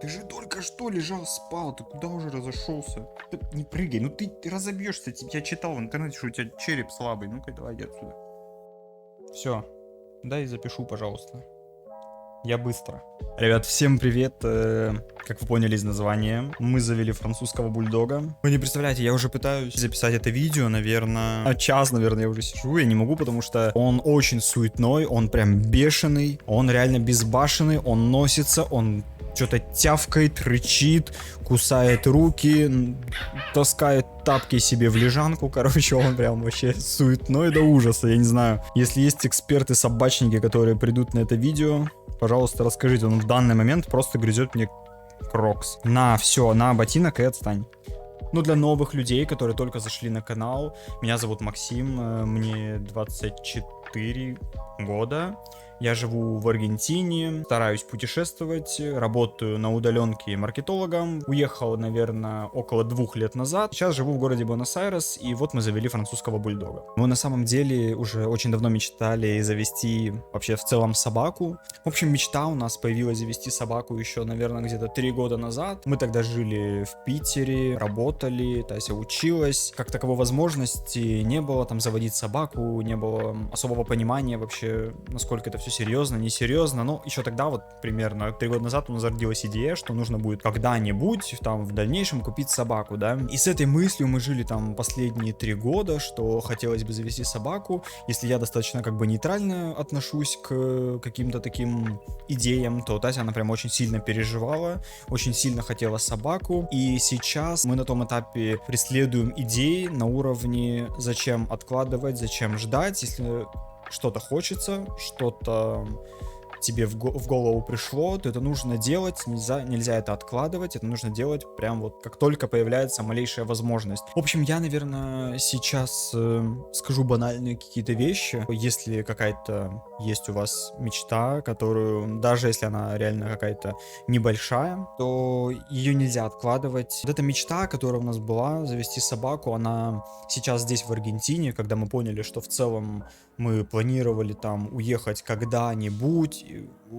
Ты же только что лежал, спал, ты куда уже разошелся? Ты не прыгай, ну ты разобьешься. Я читал в интернете, что у тебя череп слабый. Ну-ка, давай, иди отсюда. Все, дай запишу, пожалуйста. Я быстро. Ребят, всем привет. Как вы поняли из названия, мы завели французского бульдога. Вы не представляете, я уже пытаюсь записать это видео, наверное, час, наверное, я уже сижу. Я не могу, потому что он очень суетной, он прям бешеный, он реально безбашенный, он носится, он что-то тявкает, рычит, кусает руки, таскает тапки себе в лежанку. Короче, он прям вообще суетной до ужаса, я не знаю. Если есть эксперты-собачники, которые придут на это видео, пожалуйста, расскажите. Он в данный момент просто грызет мне крокс. На, все, на ботинок и отстань. Ну, для новых людей, которые только зашли на канал, меня зовут Максим, мне 24 года. Я живу в Аргентине, стараюсь путешествовать, работаю на удаленке маркетологом. Уехал, наверное, около 2 лет назад. Сейчас живу в городе Буэнос-Айрес, и вот мы завели французского бульдога. Мы на самом деле уже очень давно мечтали завести вообще в целом собаку. В общем, мечта у нас появилась завести собаку еще, наверное, где-то 3 года назад. Мы тогда жили в Питере, работали, Тася училась. Как таковой возможности не было там заводить собаку, не было особого понимания вообще, насколько это все серьезно, несерьезно. Но еще тогда, вот примерно 3 года назад у нас родилась идея, что нужно будет когда-нибудь там в дальнейшем купить собаку, да. И с этой мыслью мы жили там последние 3 года, что хотелось бы завести собаку. Если я достаточно как бы нейтрально отношусь к каким-то таким идеям, то Тася, она прям очень сильно переживала, очень сильно хотела собаку. И сейчас мы на том этапе преследуем идеи на уровне зачем откладывать, зачем ждать, если что-то хочется, что-то тебе в голову пришло, то это нужно делать, нельзя это откладывать, это нужно делать прям вот как только появляется малейшая возможность. В общем, я, наверное, сейчас скажу банальные какие-то вещи. Если какая-то есть у вас мечта, которую, даже если она реально какая-то небольшая, то ее нельзя откладывать. Вот эта мечта, которая у нас была, завести собаку, она сейчас здесь в Аргентине, когда мы поняли, что в целом мы планировали там уехать когда-нибудь,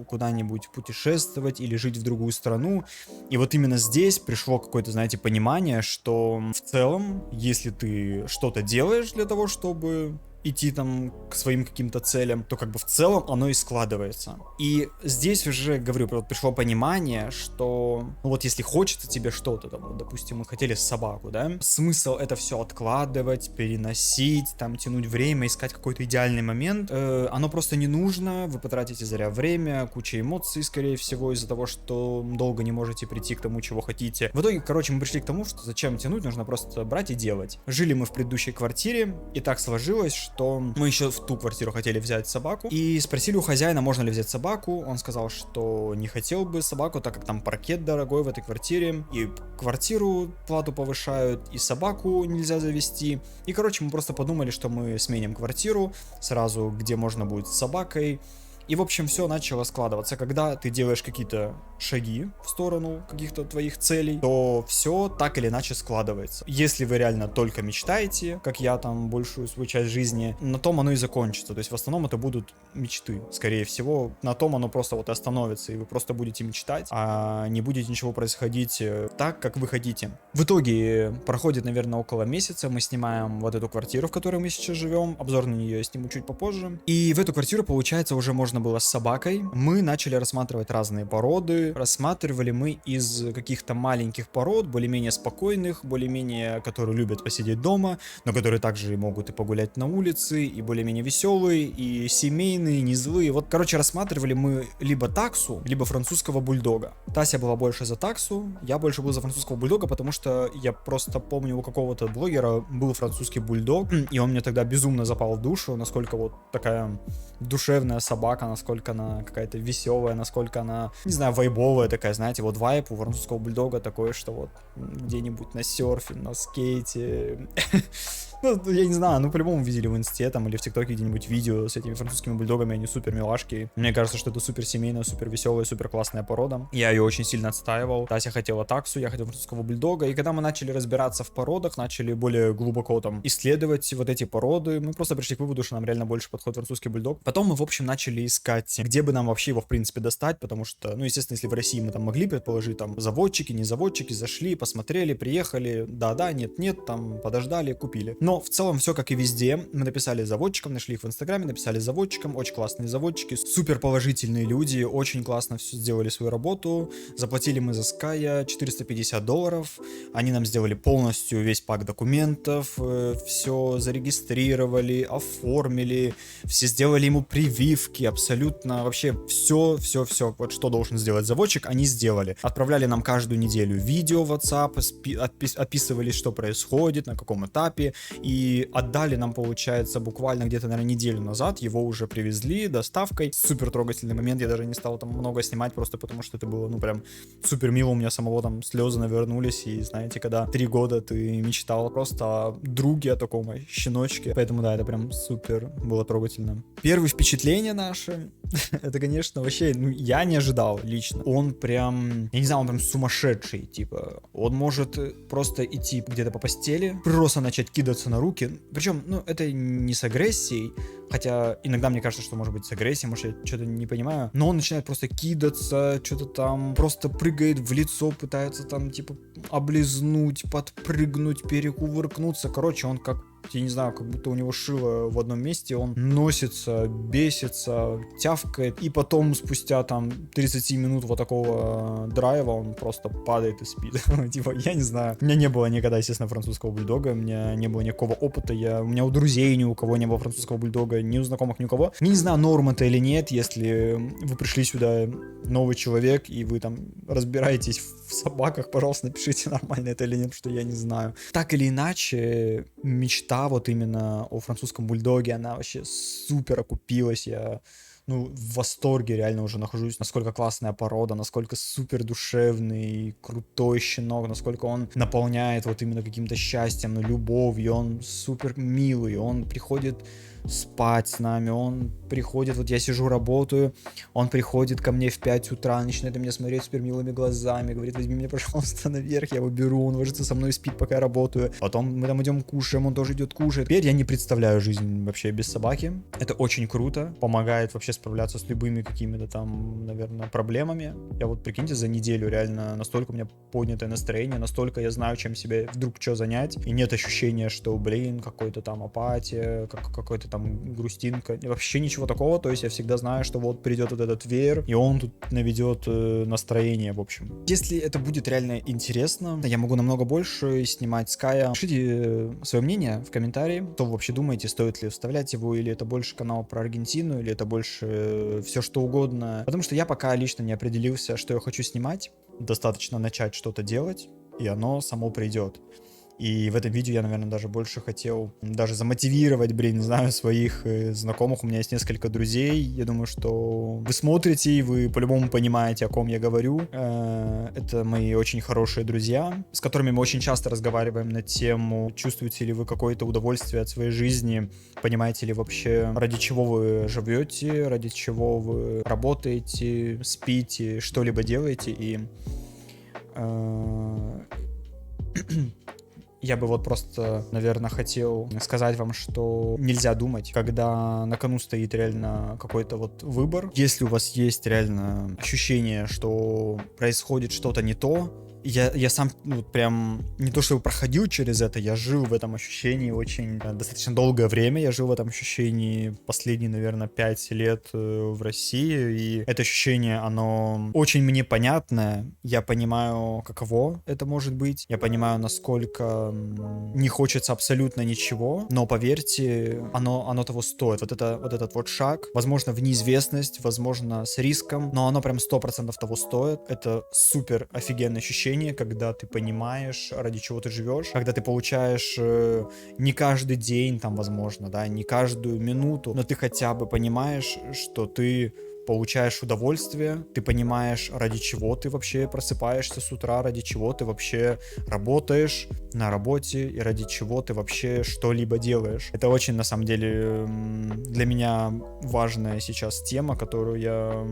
куда-нибудь путешествовать или жить в другую страну. И вот именно здесь пришло какое-то, знаете, понимание, что в целом, если ты что-то делаешь для того, чтобы идти там к своим каким-то целям, то как бы в целом оно и складывается. И здесь уже, говорю, вот пришло понимание, что ну вот если хочется тебе что-то, там, вот, допустим, мы хотели собаку, да, смысл это все откладывать, переносить, там, тянуть время, искать какой-то идеальный момент, оно просто не нужно, вы потратите зря время, куча эмоций, скорее всего, из-за того, что долго не можете прийти к тому, чего хотите. В итоге, короче, мы пришли к тому, что зачем тянуть, нужно просто брать и делать. Жили мы в предыдущей квартире, и так сложилось, что мы еще в ту квартиру хотели взять собаку, и спросили у хозяина, можно ли взять собаку. Он сказал, что не хотел бы собаку, так как там паркет дорогой в этой квартире, и квартиру плату повышают, и собаку нельзя завести. И, короче, мы просто подумали, что мы сменим квартиру сразу, где можно будет с собакой. И, в общем, все начало складываться. Когда ты делаешь какие-то шаги в сторону каких-то твоих целей, то все так или иначе складывается. Если вы реально только мечтаете, как я там большую свою часть жизни, на том оно и закончится. То есть в основном это будут мечты, скорее всего. На том оно просто вот и остановится, и вы просто будете мечтать, а не будет ничего происходить так, как вы хотите. В итоге проходит, наверное, около месяца. Мы снимаем вот эту квартиру, в которой мы сейчас живем. Обзор на нее я сниму чуть попозже. И в эту квартиру, получается, уже можно было с собакой. Мы начали рассматривать разные породы. Рассматривали мы из каких-то маленьких пород, более-менее спокойных, более-менее, которые любят посидеть дома, но которые также могут и погулять на улице, и более-менее веселые, и семейные, не злые. Вот, короче, рассматривали мы либо таксу, либо французского бульдога. Тася была больше за таксу, я больше был за французского бульдога, потому что я просто помню, у какого-то блогера был французский бульдог, и он мне тогда безумно запал в душу, насколько вот такая душевная собака, насколько она какая-то веселая, насколько она, не знаю, вайбовая такая, знаете, вот вайб у французского бульдога такой, что вот где-нибудь на серфе, на скейте. Ну, я не знаю, ну, по-любому видели в инсте там или в тиктоке где-нибудь видео с этими французскими бульдогами, они супер милашки. Мне кажется, что это супер семейная, супер веселая, супер классная порода. Я ее очень сильно отстаивал. Тася хотела таксу, я хотел французского бульдога. И когда мы начали разбираться в породах, начали более глубоко там исследовать вот эти породы, мы просто пришли к выводу, что нам реально больше подходит французский бульдог. Потом мы, в общем, начали искать, где бы нам вообще его, в принципе, достать, потому что, ну, естественно, если в России мы там могли предположить, там, заводчики, не заводчики, зашли, посмотрели, приехали, да-да, нет-нет, там, подождали, купили. Но в целом все как и везде. Мы написали заводчикам, нашли их в Инстаграме, написали заводчикам, очень классные заводчики, супер положительные люди, очень классно все сделали свою работу. Заплатили мы за Sky $450. Они нам сделали полностью весь пак документов, все зарегистрировали, оформили, все сделали ему прививки, абсолютно вообще все, вот что должен сделать заводчик, они сделали. Отправляли нам каждую неделю видео в WhatsApp, описывали, что происходит, на каком этапе, и отдали нам, получается, буквально где-то, наверное, неделю назад, его уже привезли доставкой. Супер трогательный момент, я даже не стал там много снимать, просто потому что это было, ну, прям супер мило, у меня самого там слезы навернулись, и знаете, когда 3 года ты мечтал просто о друге, о таком щеночке, поэтому да, это прям супер было трогательно. Первые впечатления наши, это, конечно, вообще, ну, я не ожидал лично. Он прям, я не знаю, он прям сумасшедший, типа, он может просто идти где-то по постели, просто начать кидаться на руки, причем, ну, это не с агрессией, хотя иногда мне кажется, что может быть с агрессией, может, я что-то не понимаю, но он начинает просто кидаться, что-то там, просто прыгает в лицо, пытается там, типа, облизнуть, подпрыгнуть, перекувыркнуться, короче, он как, я не знаю, как будто у него шило в одном месте, он носится, бесится, тявкает, и потом спустя там 30 минут вот такого драйва он просто падает и спит. Типа, я не знаю. У меня не было никогда, естественно, французского бульдога, у меня не было никакого опыта, у меня у друзей ни у кого не было французского бульдога, ни у знакомых, ни у кого. Я не знаю, норм это или нет, если вы пришли сюда новый человек, и вы там разбираетесь в собаках, пожалуйста, напишите, нормально это или нет, потому что я не знаю. Так или иначе, мечта вот именно о французском бульдоге, она вообще супер окупилась, я, ну, в восторге реально уже нахожусь, насколько классная порода, насколько супер душевный, крутой щенок, насколько он наполняет вот именно каким-то счастьем, ну, любовью, он супер милый, он приходит спать с нами, он приходит, вот я сижу, работаю, он приходит ко мне в 5 утра, начинает на меня смотреть супер милыми глазами, говорит, возьми меня, пожалуйста, наверх, я его беру, он ложится со мной и спит, пока я работаю, потом мы там идем кушаем, он тоже идет кушать. Теперь я не представляю жизнь вообще без собаки, это очень круто, помогает вообще справляться с любыми какими-то там, наверное, проблемами. Я вот, прикиньте, за неделю реально настолько у меня поднятое настроение, настолько я знаю, чем себе вдруг что занять, и нет ощущения, что, блин, какой-то там апатия, какой-то там грустинка, вообще ничего такого, то есть я всегда знаю, что вот придет вот этот веер, и он тут наведет настроение, в общем. Если это будет реально интересно, я могу намного больше снимать Sky. Пишите свое мнение в комментарии, что вы вообще думаете, стоит ли вставлять его, или это больше канал про Аргентину, или это больше все что угодно, потому что я пока лично не определился, что я хочу снимать, достаточно начать что-то делать, и оно само придет. И в этом видео я, наверное, даже больше хотел даже замотивировать, не знаю, своих знакомых. У меня есть несколько друзей. Я думаю, что вы смотрите, и вы по-любому понимаете, о ком я говорю. Это мои очень хорошие друзья, с которыми мы очень часто разговариваем на тему, чувствуете ли вы какое-то удовольствие от своей жизни, понимаете ли вообще, ради чего вы живете, ради чего вы работаете, спите, что-либо делаете. И я бы вот просто, наверное, хотел сказать вам, что нельзя думать, когда на кону стоит реально какой-то вот выбор. Если у вас есть реально ощущение, что происходит что-то не то, я сам, ну, прям не то чтобы проходил через это, я жил в этом ощущении очень достаточно долгое время, я жил в этом ощущении последние, наверное, 5 лет в России, и это ощущение, оно очень мне понятное, я понимаю, каково это может быть, я понимаю, насколько не хочется абсолютно ничего, но поверьте, оно того стоит, вот этот вот шаг, возможно, в неизвестность, возможно, с риском, но оно прям 100% того стоит, это супер офигенное ощущение, когда ты понимаешь, ради чего ты живешь, когда ты получаешь не каждый день, там, возможно, да, не каждую минуту, но ты хотя бы понимаешь, что ты получаешь удовольствие, ты понимаешь, ради чего ты вообще просыпаешься с утра, ради чего ты вообще работаешь на работе и ради чего ты вообще что-либо делаешь. Это очень, на самом деле, для меня важная сейчас тема, которую я,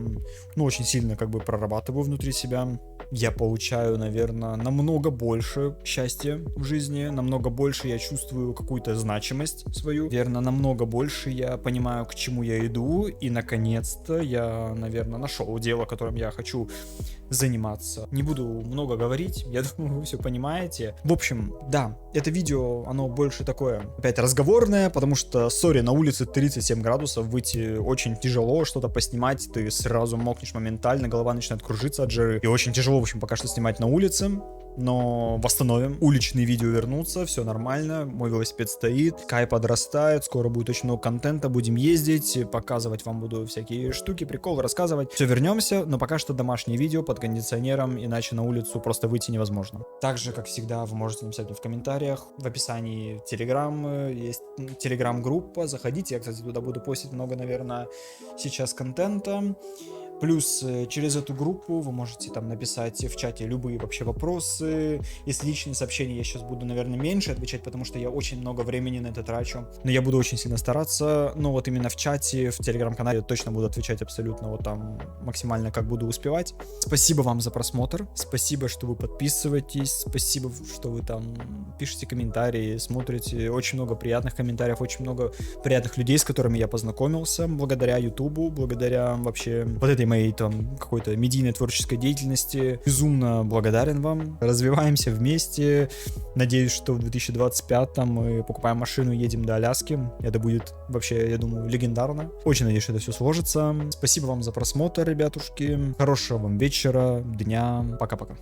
ну, очень сильно как бы прорабатываю внутри себя. я получаю, наверное, намного больше счастья в жизни, намного больше я чувствую какую-то значимость свою, верно, намного больше я понимаю, к чему я иду, и наконец-то я, наверное, нашел дело, которым я хочу заниматься. Не буду много говорить, я думаю, вы все понимаете. В общем, да, это видео, оно больше такое, опять разговорное, потому что, сори, на улице 37 градусов, выйти очень тяжело, что-то поснимать, ты сразу мокнешь моментально, голова начинает кружиться от жары, и очень тяжело, в общем, пока что снимать на улице. Но восстановим, уличные видео вернутся, все нормально, мой велосипед стоит, Кай подрастает, скоро будет очень много контента, будем ездить, показывать вам буду всякие штуки, приколы рассказывать. Все, вернемся, но пока что домашнее видео под кондиционером, иначе на улицу просто выйти невозможно. Также, как всегда, вы можете написать мне в комментариях, в описании Telegram, есть Telegram-группа, заходите, я, кстати, туда буду постить много, наверное, сейчас контента. Плюс через эту группу вы можете там написать в чате любые вообще вопросы. Если личные сообщения, я сейчас буду, наверное, меньше отвечать, потому что я очень много времени на это трачу. Но я буду очень сильно стараться. Но вот именно в чате, в телеграм-канале точно буду отвечать абсолютно вот там максимально, как буду успевать. Спасибо вам за просмотр. Спасибо, что вы подписываетесь. Спасибо, что вы там пишете комментарии, смотрите. Очень много приятных комментариев, очень много приятных людей, с которыми я познакомился. Благодаря Ютубу, благодаря вообще вот этой моей там какой-то медийной творческой деятельности. Безумно благодарен вам. Развиваемся вместе. Надеюсь, что в 2025 мы покупаем машину и едем до Аляски. Это будет вообще, я думаю, легендарно. Очень надеюсь, что это все сложится. Спасибо вам за просмотр, ребятушки. Хорошего вам вечера, дня. Пока-пока.